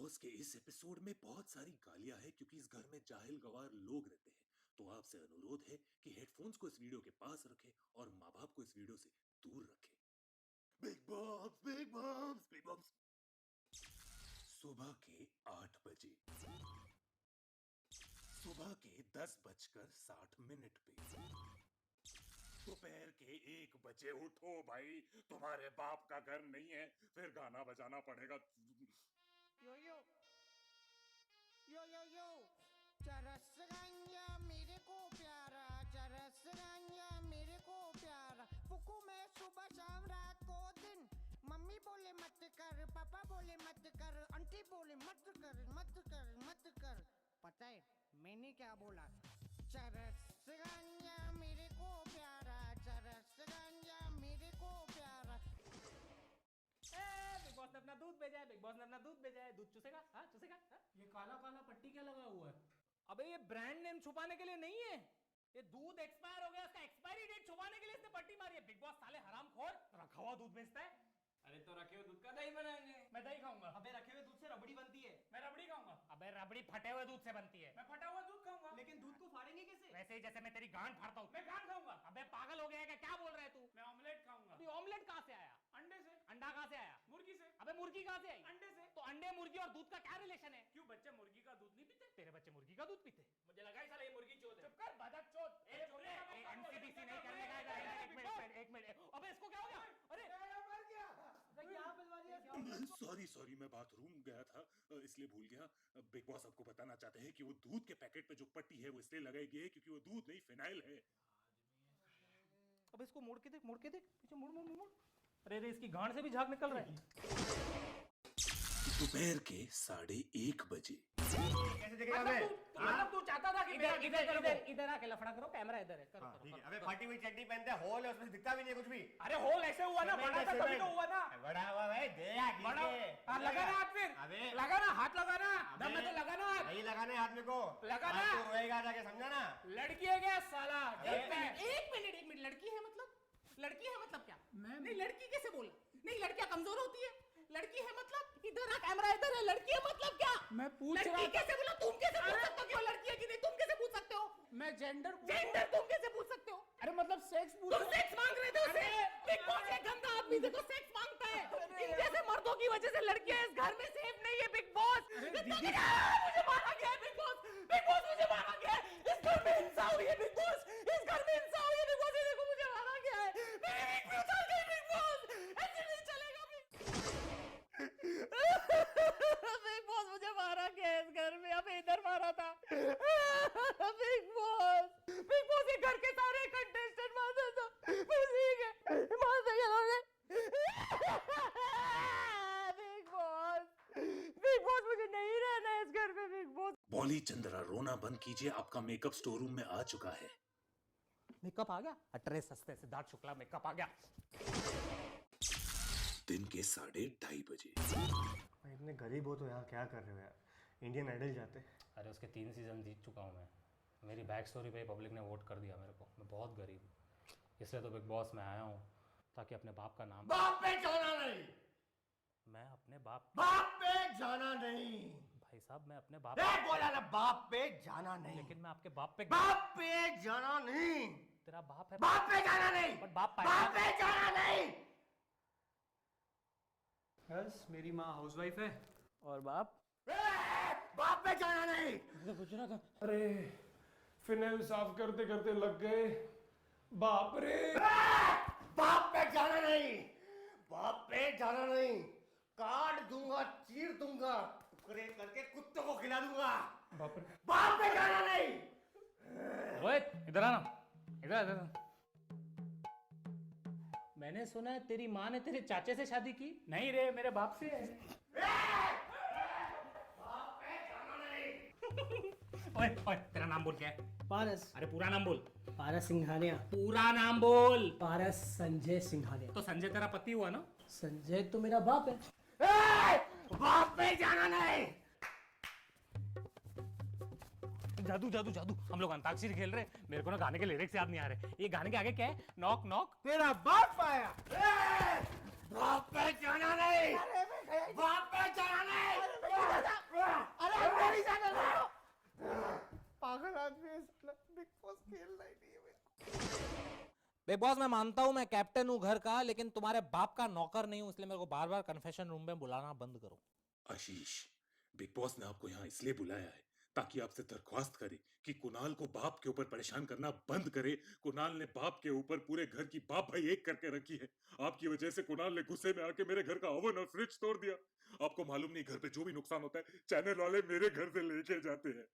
Boss के इस episode में बहुत सारी गालियां हैं क्योंकि इस घर में जाहिल गवार लोग रहते हैं। तो आपसे अनुरोध है कि हेडफोन्स को इस वीडियो के पास रखें और माँ बाप को इस वीडियो से दूर रखें। Big boss, big boss, big boss. सुबह के 8 बजे, सुबह के 10:60 पे, दोपहर के 1 बजे उठो भाई, तुम्हारे बाप का घर नहीं है, फिर गाना बजाना पड़ेगा। यो यो यो यो यो चरस गंजा मेरे को प्यारा, चरस गंजा मेरे को प्यारा। फुकू मैं सुबह शाम रात को दिन। मम्मी बोले मत कर, पापा बोले मत कर, आंटी बोले मत कर मत कर मत कर। पता है मैंने क्या बोला? चरस गंजा मेरे को प्यारा, चरस गंजा मेरे को प्यारा। बिग बॉस ने अपना दूध भेजा है, बिग बॉस ने अपना दूध भेजा है। दूध चूसेगा? हाँ चूसेगा? हाँ? ये काला काला पट्टी क्या लगा हुआ है? अबे ये ब्रांड नेम छुपाने के लिए नहीं है, ये दूध एक्सपायर हो गया, इसका एक्सपायरी डेट छुपाने के लिए इसने पट्टी मारी है। बिग बॉस साले हरामखोर रखा हुआ दूध बेचता है। अरे तो रखे हुए दूध का दही बनाएंगे। मैं दही खाऊंगा। अबे रखे हुए दूध से रबड़ी बनती है। मैं रबड़ी खाऊंगा। अबे रबड़ी फटे हुए दूध से बनती है। मैं फटा हुआ दूध खाऊंगा। लेकिन दूध को फाड़ेंगे कैसे? वैसे ही जैसे मैं तेरी गांड फाड़ता हूँ। मैं गांड खाऊंगा। अबे पागल हो गया है क्या बोल रहा है तू? मैं ऑमलेट खाऊंगा। अभी ऑमलेट कहाँ से आया? अंडे से। अंडा कहाँ से आया? मुर्गी से। अबे मुर्गी कहाँ से आई? अंडे से। तो अंडे, मुर्गी और दूध का क्या रिलेशन है? क्यों बच्चे मुर्गी का दूध नहीं पीते? तेरे बच्चे मुर्गी का दूध पीते? मुझे लगा ही साला ये मुर्गी चोद है। चुप कर बदक चोद। एनसीबीसी नहीं करने का। एक मिनट। अबे इसको क्या हो गया? अरे मर गया। क्या पिलवा दिया? सॉरी, मैं बाथरूम गया था इसलिए भूल गया। बिग बॉस आपको बताना चाहते हैं कि वो दूध के पैकेट पे जो पट्टी है वो इसलिए लगाई गई है क्योंकि वो दूध नहीं फिनाइल है। अब इसको मोड़ के देख पीछे मोड़। अरे इसकी गांड से भी झाग निकल रहा है। दोपहर के 1:30 बजे, कैसे देखेगा मैं? मतलब तू चाहता था कि इधर आके लफड़ा करो, कैमरा इधर है। करो। ठीक है। अबे फटी हुई चड्डी पहनते हैं, होल है उसमें से दिखता भी नहीं है कुछ भी। अरे होल ऐसे हुआ ना, बड़ा था तभी तो हुआ ना। बड़ा हुआ भाई, दे यार बड़ा लगा ना हाथ, फिर अबे लगा ना हाथ, लगा ना दम में तो लगा ना हाथ। नहीं लगाने हाथ में को लगा ना। तू रोएगा जाके, समझा ना? लड़की है क्या साला? एक मिनट लड़की है मतलब? लड़की है मतलब क्या? नहीं लड़की कैसे बोला? नहीं लड़कियां कमजोर होती है। लड़की है मतलब? इधर आ, कैमरा इधर है। लड़की है मतलब क्या? मैं पूछ रहा लड़की कैसे बोला? तुम कैसे पूछ सकते हो कि वो लड़की है कि नहीं? तुम कैसे पूछ सकते हो? मैं जेंडर तुम कैसे पूछ सकते हो? अरे मतलब सेक्स पूछ तुम सेक्स मांग रहे थे उससे? बिग बॉस एक गंदा आदमी देखो सेक्स मांगता है। इन जैसे मर्दों की वजह से लड़कियां इस घर में सेफ नहीं है। बिग बॉस मुझे मारा गया है। बिग बॉस मुझे मारा गया है। इस घर में हिंसा हुई है। बिग बॉस इस घर में हिंसा हुई है। बिग बॉस देखो मुझे मारा गया है। मेरी वीक भी उछल गई। बिग बॉस ऐसे नहीं चलेगा। बिग बॉस मुझे मारा गया है इस घर में। अब इधर मारा था। बिग बॉस ये घर के सारे कंटेस्टेंट मारते था। ठीक है मार दिया उन्होंने। बिग बॉस मुझे नहीं रहना है इस घर में। बिग बॉस बॉली चंद्रा, रोना बंद कीजिए, आपका मेकअप स्टोर रूम में आ चुका है। मेकअप आ गया? अटरे सस्ते सिद्धार्थ शुक्ला मेकअप आ गया। दिन के 2:30 बजे, इतने गरीब हो तो यहाँ क्या कर रहे हो यार? इंडियन आइडल जाते। अरे उसके 3 सीजन जीत चुका हूँ मैं। मेरी बैक स्टोरी पे पब्लिक ने वोट कर दिया मेरे को। मैं बहुत गरीब हूँ, इसलिए तो बिग बॉस में आया हूँ ताकि अपने बाप का नाम। बाप पे जाना नहीं। मैं अपने बाप पे जाना नहीं भाई साहब, मैं अपने बाप बोला ना, बाप पे जाना नहीं। लेकिन मैं आपके बाप पे बाप पे जाना नहीं। तेरा बाप है। बाप पे जाना नहीं। बट बाप पे जाना नहीं। बस मेरी माँ हाउसवाइफ है और बाप बाप पे जाना नहीं। अरे फिनाइल साफ करते करते लग गए। बाप रे। बाप पे जाना नहीं। बाप पे जाना नहीं। काट दूंगा, चीर दूंगा, टुकड़े करके कुत्तों को खिला दूंगा। बाप रे। बाप पे जाना नहीं। रोहित इधर आना, इधर। मैंने सुना है तेरी माँ ने तेरे चाचे से शादी की। नहीं रे, मेरे बाप से है। बाप पे जाना नहीं। ओए तेरा नाम बोल क्या है? पारस। अरे पूरा नाम बोल। पारस सिंघानिया। पूरा नाम बोल। पारस संजय सिंघानिया। तो संजय तेरा पति हुआ ना? संजय तो मेरा बाप है। बाप पे जाना नहीं। जादू हम लोग अंताक्षरी खेल रहे। मेरे को ना गाने के लिरिक्स याद नहीं आ रहे। ये गाने के आगे क्या है? Knock knock. तेरा बाप आया। बाप पे जाना नहीं। बाप पे जाना नहीं। नहीं जाने दो। पागल आदमी है साला, बिग बॉस खेलना ही नहीं है मेरे को। बिग बॉस मैं मानता हूँ मैं कैप्टन हूँ घर का, लेकिन तुम्हारे बाप का नौकर नहीं हूँ, इसलिए मेरे को बार बार कन्फेशन रूम में बुलाना बंद करो। आशीष, बिग बॉस ने आपको यहाँ इसलिए बुलाया है ताकि आपसे दरख्वास्त करे कि कुणाल को बाप के ऊपर परेशान करना बंद करे। कुणाल ने बाप के ऊपर पूरे घर की बाप भाई एक करके रखी है। आपकी वजह से कुणाल ने गुस्से में आके मेरे घर का ओवन और फ्रिज तोड़ दिया। आपको मालूम नहीं, घर पे जो भी नुकसान होता है चैनल वाले मेरे घर से लेके जाते हैं।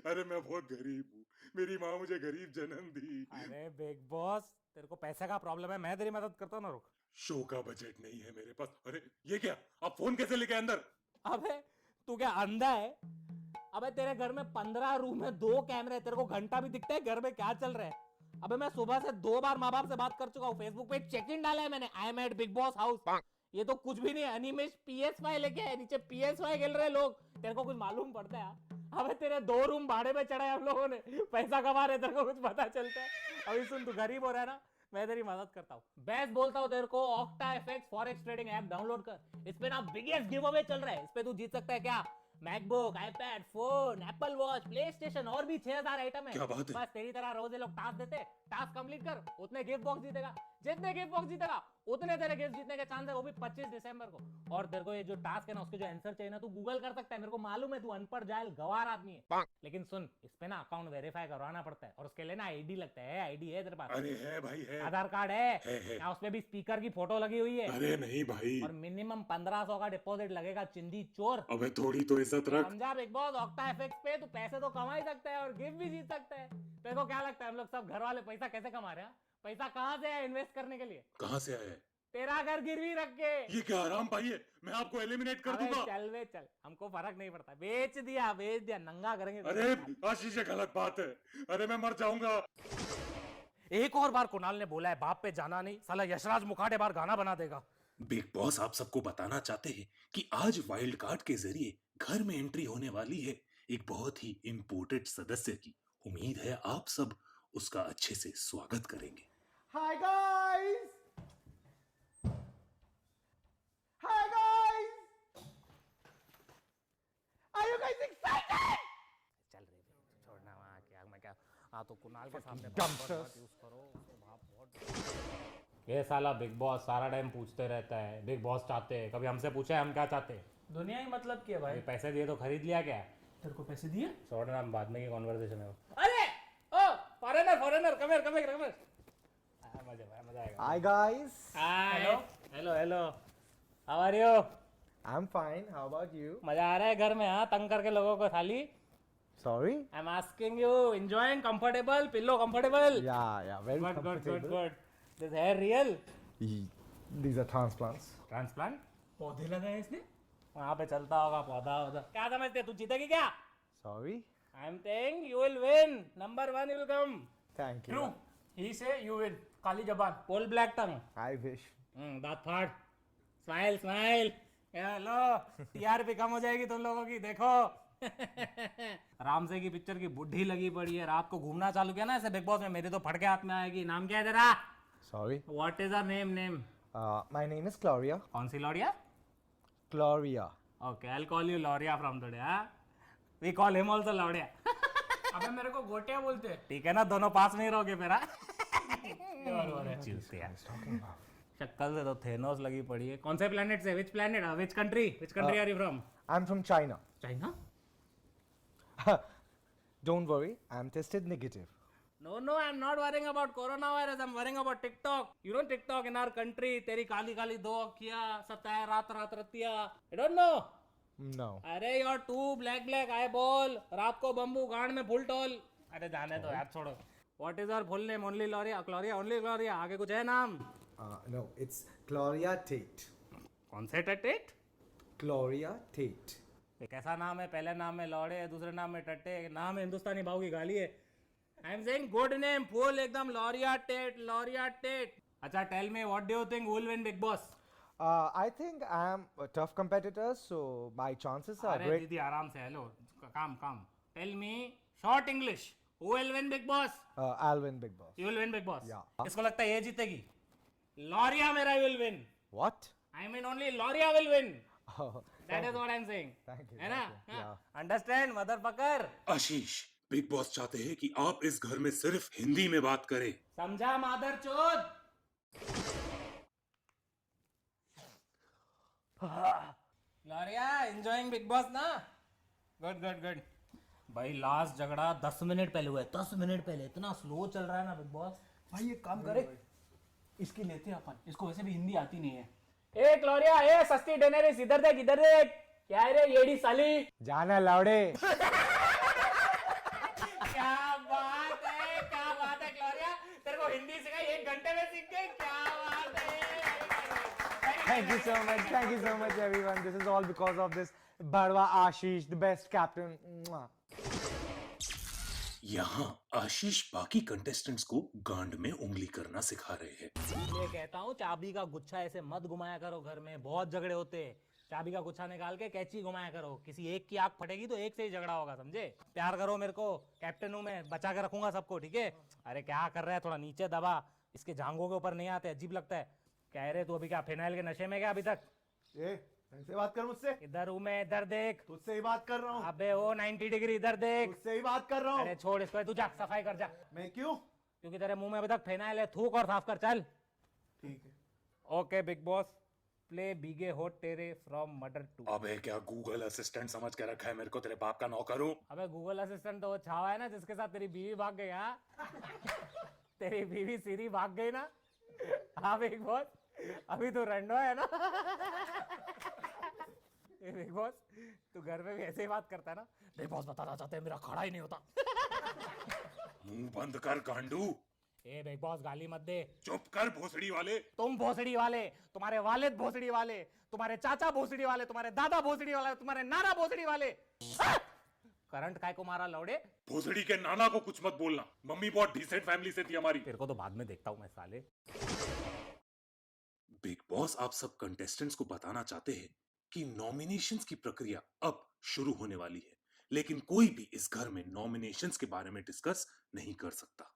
अरे मैं बहुत गरीब हूँ, मेरी माँ मुझे गरीब जन्म दी। अरे बिग बॉस, तेरे को पैसे का प्रॉब्लम है, मैं तेरी मदद करता हूँ ना, रुक। शो का बजट नहीं है मेरे पास। अरे ये क्या, आप फोन कैसे लेके अंदर? अबे तू क्या अंधा है? अबे तेरे घर में 15 रूम है, 2 कैमरे, तेरे को घंटा भी दिखता है घर में क्या चल रहा है? अबे मैं सुबह से 2 बार माँ बाप से बात कर चुका हूँ, फेसबुक पे चेक इन डाला है मैंने, I am at Bigg Boss house. ये तो कुछ भी नहीं है, अनिमेश PS5 लेके आए, नीचे PS5 खेल रहे लोग, तेरे को कुछ मालूम पड़ता है? अबे तेरे 2 रूम भाड़े पे चढ़ाए हम लोगों ने, पैसा कमा रहे, तेरे को कुछ पता चलता है? अभी सुन, तू गरीब हो रहा है ना, मैं तेरी मदद करता हूँ। बेस्ट बोलता हूँ तेरे को, octa FX forex trading app download कर। इस पे ना बिगेस्ट गिव अवे चल रहा है, इस पे तू जीत सकता है क्या? MacBook, iPad, phone, Apple watch, play station और भी 6000 आइटम है। क्या बात है? बस तेरी तरह रोज ये लोग टास्क देते, टास्क कंप्लीट कर, उतने गिफ्ट बॉक्स जीतेगा, जितने गिफ्ट बॉक्स जीतेगा उतने तेरे गिफ्ट जीतने के चांस है, वो भी 25 दिसंबर को। और तेरे को ये जो टास्क है ना, उसके जो आंसर चाहिए ना, तू गूगल कर सकता है, मेरे को मालूम है तू अनपढ़ जाहिल गवार आदमी है, लेकिन सुन, इस पे ना अकाउंट वेरीफाई करवाना पड़ता है और उसके लिए ना आईडी लगता है। आईडी है तेरे पास? अरे है भाई, है। आधार कार्ड है? है। क्या उसमें भी स्पीकर की फोटो लगी हुई है? अरे नहीं भाई। और मिनिमम 1500 का डिपॉजिट लगेगा, चिंदी चोर। अबे थोड़ी तो इज्जत रख। समझा बिग बॉस? ऑक्टा एफएक्स पे तू पैसे तो कमा ही सकता है और गिफ्ट भी जीत सकता है। तेरे को क्या लगता है हम लोग सब घर वाले पैसा कैसे कमा रहे हैं? पैसा कहाँ से है इन्वेस्ट करने के लिए? कहाँ से आया है? तेरा घर गिरवी रख के। ये क्या हराम भाई है, मैं आपको एलिमिनेट कर अबे दूंगा। चल वे चल, हमको फर्क नहीं पड़ता, बेच दिया नंगा करेंगे। अरे आशीष, ये गलत बात है। अरे मैं मर जाऊंगा। एक और बार कुणाल ने बोला है बाप पे जाना नहीं, साला यशराज मुखाटे बार गाना बना देगा। बिग बॉस आप सबको बताना चाहते हैं कि आज वाइल्ड कार्ड के जरिए घर में एंट्री होने वाली है एक बहुत ही इम्पोर्टेंट सदस्य की। उम्मीद है आप सब उसका अच्छे से स्वागत करेंगे। Hi guys! Hi guys! Are you guys excited? चल रे छोड़ना, वहाँ क्या मैं क्या, हाँ तो कुणाल के सामने यूज करो उसको, बाप बहुत। ये साला बिग बॉस सारा टाइम पूछते रहता है, बिग बॉस चाहते हैं, कभी हमसे पूछा है हम क्या चाहते हैं? दुनिया ही मतलब क्या भाई? पैसे दिए तो खरीद लिया क्या? तेरे को पैसे दिए? छोड़ना, हम बाद में की कॉन्वर्सेशन है। अरे ओ फॉरेनर कम हियर मजा आएगा। Hi guys! Hello how are you? I'm fine. How about you? मजा आ रहा है घर में? हाँ, तंग करके लोगों को साली। Sorry? I am asking you, enjoying? Comfortable pillow? Comfortable? Yeah, very good comfortable. This hair real? These are transplants. Transplant? पौधे लगाए इसने? वहाँ पे चलता होगा पौधा वौधा। क्या समझते, तू जीतेगी क्या? Sorry? I am saying you will win, number 1 will come. Thank you. True, he says you win, काली जबान। Full black tongue, I wish. दांत फाड़, स्माइल। हेलो, टीआरपी कम हो जाएगी तुम लोगों की, देखो। रामसे की पिक्चर की बुढ़ी लगी पड़ी है, रात को घूमना चालू किया ना ऐसे बिग बॉस में, मेरे तो फटके हाथ में आएगी। नाम क्या है तेरा? Sorry. What is our name? My name is Gloria. कौन सी लौड़िया? Gloria. Okay, I will call you लौड़िया from today. We call him also लौड़िया। अबे मेरे को गोटिया बोलते हैं। ठीक है ना, दोनों पास में ही रहोगे फिर। शक्ल से तो थेनोस लगी पड़ी है। कौन से प्लेनेट से? Which planet? Which country are you from? I'm from China. China? Don't worry, I'm tested negative. No, I'm not worrying about coronavirus. I'm worrying about TikTok. You know TikTok in our country? तेरी काली काली दो अखियाँ, सताए रात Ratia. You don't know? No. अरे you're too black eyeball. रात को bamboo, गांड में फुल टॉल। अरे जाने दो यार, छोड़ो। What is our full name? Only Gloria, only Gloria. आगे कुछ है नाम? No, it's Gloria Tate. कौन से टट्टेट? Gloria Tate. ये कैसा नाम है? पहले नाम में लौड़े, दूसरे नाम में टट्टे, नाम हिंदुस्तानी भाव की गाली है। I am saying good name, full एकदम लॉरिया टेट। अच्छा, tell me what do you think will win Bigg Boss? I think I'm a tough competitor, so my chances are अरे great. दीदी आराम से, हेलो, काम। Tell me short English, who will win Bigg Boss? I'll win Big Boss. You will win Bigg Boss? Yeah. इसको लगता है ये जीतेगी? लॉरिया मेरा will win. What? I mean only लॉरिया will win. That is what I'm saying. Thank you, है ना? thank you. Yeah. Understand, motherfucker? Ashish, big boss चाहते हैं कि आप इस घर में सिर्फ हिंदी में बात करें। समझा मादर चोद? Gloria, enjoying Big Boss ना? Good, good, good. भाई लास्ट झगड़ा 10 मिनट पहले हुआ है, 10 मिनट पहले। इतना स्लो चल रहा है ना बिग बॉस। भाई एक काम करे, इसकी लेते हैं अपन। इसको वैसे भी हिंदी आती नहीं है। ए ग्लोरिया, ए सस्ती डेनेरिस, इधर देख, इधर देख। क्या है रे येड़ी साली? जाना लौड़े। क्या बात है, क्या बात है ग्लोरिया, तेरे को हिंदी सिखाई 1 घंटे में सीख गई। क्या बात है। Thank you so much everyone. This is all because of this Badwa Ashish, the best captain. Mwah. यहाँ आशीष बाकी कंटेस्टेंट्स को गांड में उंगली करना सिखा रहे हैं। ये कहता हूँ चाबी का गुच्छा ऐसे मत घुमाया करो घर में, बहुत झगड़े होते हैं। चाबी का गुच्छा निकाल के कैची घुमाया करो, किसी एक की आंख फटेगी तो एक से ही झगड़ा होगा, समझे? प्यार करो मेरे को, कैप्टन हूँ मैं, बचा के रखूंगा सबको, ठीक है? अरे क्या कर रहा है, थोड़ा नीचे दबा, इसके जांघों के ऊपर नहीं आते, अजीब लगता है। कह रहे तू अभी क्या फिनाइल के नशे में क्या अभी तक? ढंग से बात कर मुझसे। इधर हूँ मैं, इधर देख। तुझसे ही बात कर रहा हूँ। अबे वो 90 डिग्री इधर देख। तुझसे ही बात कर रहा हूँ। अरे छोड़ इसको, तू जा सफाई कर जा। मैं क्यों? क्योंकि तेरे मुंह में अभी तक फिनाइल है, थूक और साफ कर, चल। ठीक है। ओके बिग बॉस, प्ले बीगे होट तेरे फ्रॉम मर्डर टू। अबे क्या गूगल असिस्टेंट समझ के रखा है मेरे को, तेरे बाप का नौकर हूँ। अबे गूगल असिस्टेंट तो वो छावा है ना, जिसके साथ तेरी बीवी भाग गई। हाँ तेरी बीवी सीरी भाग गई ना। हाँ बिग बॉस, अभी तो रंडो है ना। बिग बॉस, तू घर में भी ऐसे ही बात करता है ना? बिग बॉस बताना चाहते हैं मेरा खड़ा ही नहीं होता। मुंह बंद कर गांडू। ए बिग बॉस, गाली मत दे। चुप कर भोसड़ी वाले। तुम भोसड़ी वाले, तुम्हारे वालिद भोसड़ी वाले, तुम्हारे चाचा भोसड़ी वाले, तुम्हारे दादा भोसड़ी वाले, तुम्हारे नाना भोसड़ी वाले। करंट काय को मारा लौड़े? भोसड़ी के नाना को कुछ मत बोलना, मम्मी बहुत डिसेंट फैमिली से थी हमारी। तेरे को तो बाद में देखता हूँ मैं साले। बिग बॉस आप सब कंटेस्टेंट्स को बताना चाहते हैं कि नॉमिनेशंस की प्रक्रिया अब शुरू होने वाली है, लेकिन कोई भी इस घर में नॉमिनेशंस के बारे में डिस्कस नहीं कर सकता।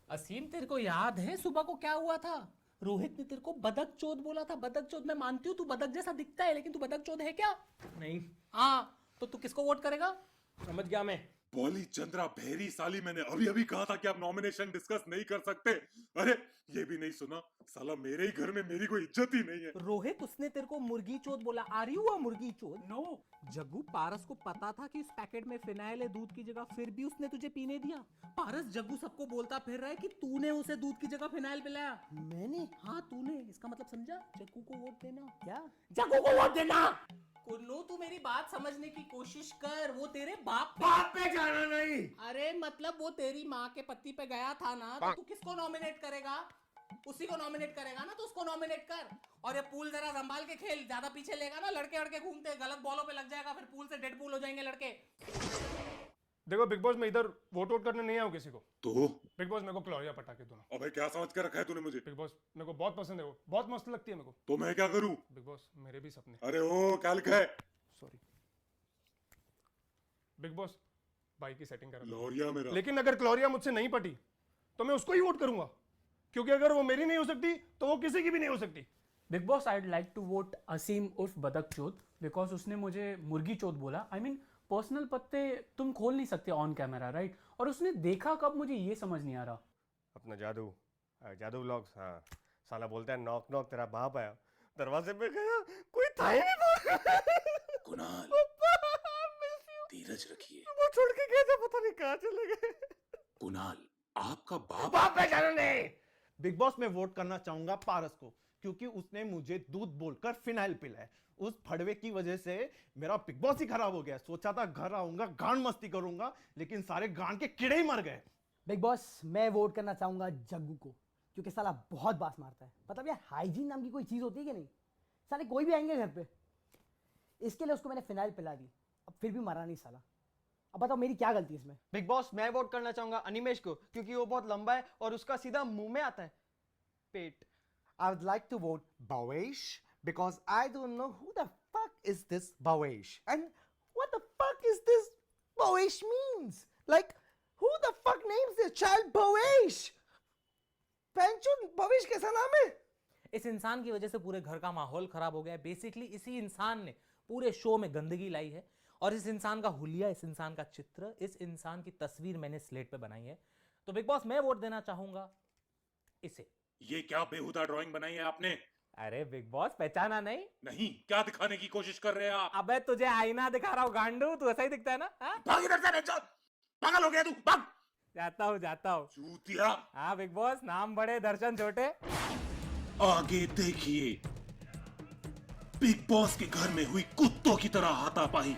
असीम, तेरे को याद है सुबह को क्या हुआ था? रोहित ने तेरे को बदक चोद बोला था। बदक चोद, मैं मानती हूँ तू बदक जैसा दिखता है, लेकिन तू बदक चोद है क्या? नहीं। हाँ, तो तू किसको वोट करेगा? समझ गया मैं। बॉली चंद्रा बहरी साली, मैंने अभी अभी कहा था कि आप नॉमिनेशन डिस्कस नहीं कर सकते। अरे ये भी नहीं सुना, साला मेरे ही घर में मेरी कोई इज्जत ही नहीं है। रोहित, उसने तेरे को मुर्गी चोद बोला। आ रही हुआ मुर्गी चोद? नो। जग्गू, पारस को पता था कि इस पैकेट में फिनाइल है दूध की जगह, फिर भी उसने तुझे पीने दिया। पारस, जग्गू सबको बोलता फिर रहा है कि तूने उसे दूध की जगह फिनाइल पिलाया। मैंने? हाँ तूने। इसका मतलब समझा? जग्गू को वोट देना। क्या? जग्गू को वोट देना। कुन्नू, तू मेरी बात समझने की कोशिश कर। वो तेरे बाप पे जाना नहीं। अरे मतलब वो तेरी माँ के पति पे गया था ना, तो तू किसको नॉमिनेट करेगा? उसी को नॉमिनेट करेगा ना, तो उसको नॉमिनेट कर। और ये पूल जरा संभाल के खेल, ज्यादा पीछे लेगा ना, लड़के लड़के घूमते, गलत बॉलों पे लग जाएगा, फिर पूल से डेड पूल हो जाएंगे लड़के। देखो बिग बॉस, मैं इधर वोट वोट करने नहीं आया हूँ किसी को। तो बिग बॉस, मेरे को क्लोरिया पटाके दो ना। अबे क्या समझ कर रखा है तूने मुझे? बिग बॉस, मेरे को बहुत पसंद है, वो बहुत मस्त लगती है मेरे को। तो मैं क्या करूं? बिग बॉस, मेरे भी सपने। अरे ओ क्या लिखा है? सॉरी बिग बॉस, भाई की सेटिंग करा। लोरिया मेरा। लेकिन अगर क्लोरिया मुझसे नहीं पटी तो मैं उसको ही वोट करूंगा, क्योंकि अगर वो मेरी नहीं हो सकती तो वो किसी की भी नहीं हो सकती। Bigg Boss, I like to vote Asim उर्फ बदक चोद, बिकॉज उसने मुझे मुर्गी चोद बोला। आई मीन पर्सनल पत्ते तुम खोल नहीं सकते ऑन कैमरा, राइट? और उसने देखा कब, मुझे ये समझ नहीं आ रहा। अपना जादू, जादू व्लॉग्स। हाँ, साला बोलता है नॉक नॉक, तेरा बाप आया, दरवाजे पे गया, कोई था ही नहीं। कुणाल, धीरज रखिए। वो छोड़ के गया था, पता नहीं कहाँ चले गए। कुणाल, आपका बाप। बाप पे जाना नहीं। बिग बॉस में वोट करना चाहूंगा पारस को, क्योंकि उसने मुझे दूध बोलकर फिनाइल पिलाया। उस फड़वे की वजह से मेरा बिग बॉस ही खराब हो गया। सोचा था घर आऊंगा, गांड मस्ती करूंगा, लेकिन सारे गांड के कीड़े ही मर गए। बिग बॉस, मैं वोट करना चाहूंगा जग्गू को, क्योंकि साला बहुत बास मारता है। मतलब यार, हाइजीन नाम की कोई चीज होती है कि नहीं? साले कोई भी आएंगे घर पे, इसके लिए उसको मैंने फिनाइल पिला दी, अब फिर भी मरा नहीं साला। अब बताओ मेरी क्या गलती है इसमें? बिग बॉस, मैं वोट करना चाहूंगा अनिमेश को, क्योंकि वो बहुत लंबा है और उसका सीधा मुंह में आता है, पेट। I would like to vote Bawesh because I don't know who the fuck is this Bawesh and what the fuck is this Bawesh means. Like, who the fuck names their child Bawesh? Pancho, Bawesh कैसा नाम है? इस इंसान की वजह से पूरे घर का माहौल खराब हो गया है। बेसिकली इसी इंसान ने पूरे शो में गंदगी लाई है और इस इंसान का हुलिया, इस इंसान का चित्र, इस इंसान की तस्वीर मैंने स्लेट पे बनाई है। तो बिग बॉस मैं वोट देना चाहूंगा इसे। ये क्या बेहुदा ड्राइंग बनाई है आपने? अरे बिग बॉस पहचाना नहीं? नहीं, क्या दिखाने की कोशिश कर रहे हैं आप? अबे तुझे आईना दिखा रहा हूं गांडू, तू ऐसा ही दिखता है ना? हाँ? भाग इधर से बेचो! पागल हो गया तू, भाग! जाता हूं। चूतिया! हाँ बिग बॉस, नाम बड़े दर्शन छोटे। आगे देखिए, बिग बॉस के घर में हुई कुत्तों की तरह हाथापाई।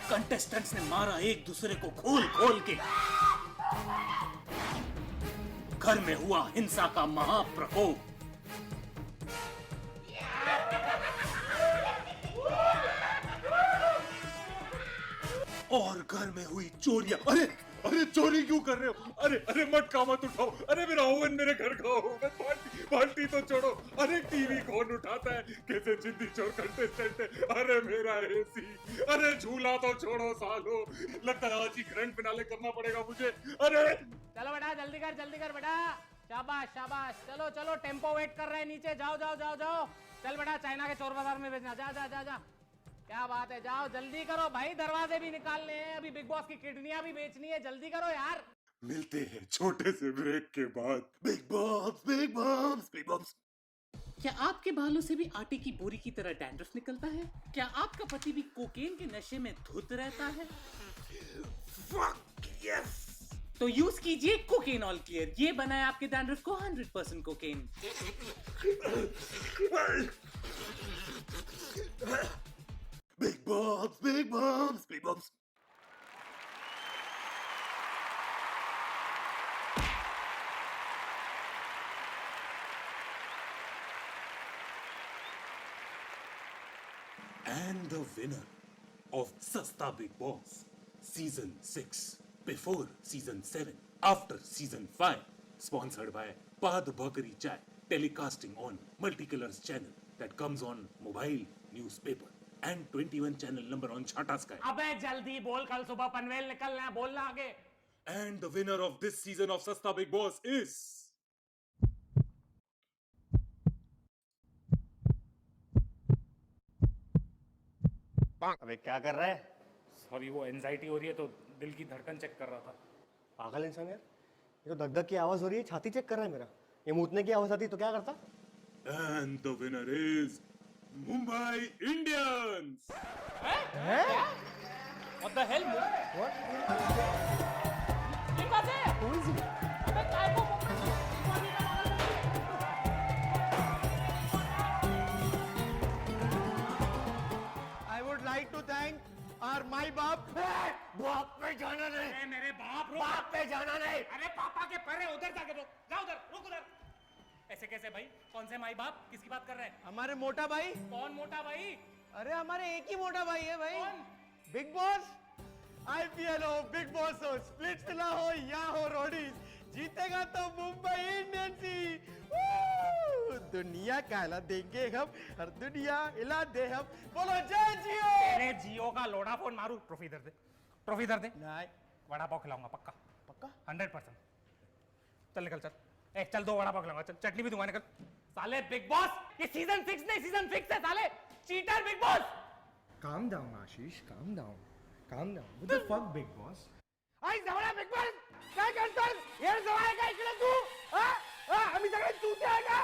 कंटेस्टेंट्स ने मारा एक दूसरे को खोल खोल के। घर में हुआ हिंसा का महाप्रकोप। और घर में हुई चोरियां। अरे अरे चोरी क्यों कर रहे हो? अरे अरे मटका मत उठाओ। अरे मेरा ओवन मेरे घर का ओवन, बाल्टी तो छोड़ो। अरे टीवी कौन उठाता है? कैसे जिंदी चोर कंटेस्टेंट है। अरे मेरा एसी, अरे झूला तो छोड़ो सालो। लगता है आज ही ग्रैंड फिनाले करना पड़ेगा मुझे। अरे चलो बेटा जल्दी कर बेटा। शाबाश शाबाश, चलो चलो, टेम्पो वेट कर रहे हैं नीचे। जाओ जाओ जाओ जाओ, चल बेटा चाइना के चोर बाजार में बेचना। जा जा जा जा, क्या बात है, जाओ जल्दी करो भाई, दरवाजे भी निकालने हैं, अभी बिग बॉस की किडनियां भी बेचनी है, जल्दी करो यार। मिलते हैं छोटे से ब्रेक के बाद। Big boss big boss big boss. क्या आपके बालों से भी आटे की बोरी की तरह डैंड्रफ निकलता है? क्या आपका पति भी कोकेन के नशे में धुत रहता है? Fuck yes! तो यूज कीजिए कोकेन ऑल क्लियर। ये बनाए आपके डैंड्रफ को 100% cocaine. Big boss big boss big boss. And the winner of Sasta Big Boss Season 6, before Season 7, after Season 5, sponsored by Pad Bhakari Chai, telecasting on Multicolors channel that comes on mobile, newspaper and 21 channel number on Chata Sky. अबे जल्दी बोल, कल सुबह पनवेल निकलना है, बोलना आगे। And the winner of this season of Sasta Big Boss is... अबे क्या कर रहा है? सॉरी, वो एंजाइटी हो रही है तो दिल की धड़कन चेक कर रहा था। पागल इंसान यार, ये तो धक धक की आवाज हो रही है, छाती चेक कर रहा है मेरा। ये मूतने की आवाज आती तो क्या करता? And the winner is Mumbai Indians. What the hell? What? ये बात है? Who is he? अबे काय को I would like to thank our my बाप। बाप पे जाना नहीं। मेरे बाप रो। बाप पे जाना नहीं। अरे पापा के परे उधर जाके रुक, जा उधर, रुक उधर। ऐसे कैसे भाई? कौन से माई बाप? किसकी बात कर रहे हैं? हमारे मोटा भाई। कौन मोटा भाई? अरे हमारे एक ही मोटा भाई है भाई। कौन? Big boss. आईपीएल हो, बिग बॉस हो, स्प्लिट्स ना हो या हो रोडीज, जीतेगा तो मुंबई इंडियंस ही। दुनिया कहला देंगे हम, हर दुनिया हिला दे हम। बोलो जय जियो। तेरे जियो का लोडा फोन मारू। ट्रॉफी इधर दे, ट्रॉफी इधर दे। नहीं वड़ा पाव खिलाऊंगा पक्का, पक्का। 100%। चल निकल, चल। ए चल, 2 वड़ा पाव खिलाऊंगा, चल, चटनी भी दूंगा, निकल। साले बिग बॉस, ये सीजन 6 नहीं सीजन 6 है साले। Cheater big boss. Calm down, Ashish. Calm down. Calm down. What the fuck, Big Boss? आई जवळा बिग बॉस काय करतोस? हे जवळ काय केलं तू? आम्ही सगळे चूते आहे का?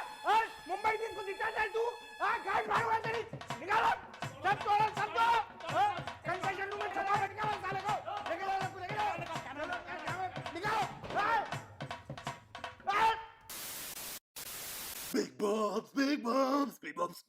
मुंबई इंडियन्स को जितायचं आहे तू? काय मारू तरी? निघालो सब तोड़ो सब तोड़ो। कंसेशन रूम में छपा बैठ के साले को निकालो। Big boss big boss big boss.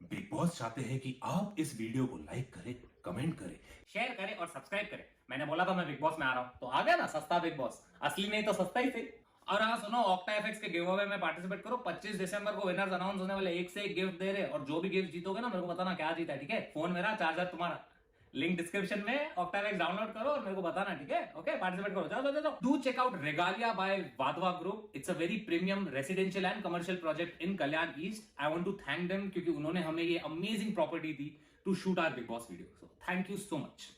Big boss चाहते हैं कि आप इस वीडियो को लाइक करें, कमेंट करें, शेयर करें और सब्सक्राइब करें। मैंने बोला था मैं बिग बॉस में आ रहा हूँ, तो आ गया ना सस्ता बिग बॉस। असली नहीं तो सस्ता ही सही। और हाँ सुनो, ऑक्टा एफएक्स के गिव अवे में पार्टिसिपेट करो। 25 दिसंबर को विनर्स अनाउंस होने वाले, एक से एक गिफ्ट दे रहे, और जो भी गिफ्ट जीतोगे ना मेरे को बताना क्या जीता है, ठीक है? फोन मेरा, चार्जर तुम्हारा। लिंक डिस्क्रिप्शन में, ऑक्टा एफएक्स डाउनलोड करो और मेरे को बताना, ठीक है? ओके, पार्टिसिपेट करो, जाओ जाओ जाओ। Do check out regalia by Wadhwa group. It's a very premium residential and commercial project in Kalyan east. I want to thank them क्योंकि उन्होंने हमें ये अमेजिंग प्रॉपर्टी दी to shoot our Big Boss video. So thank you so much.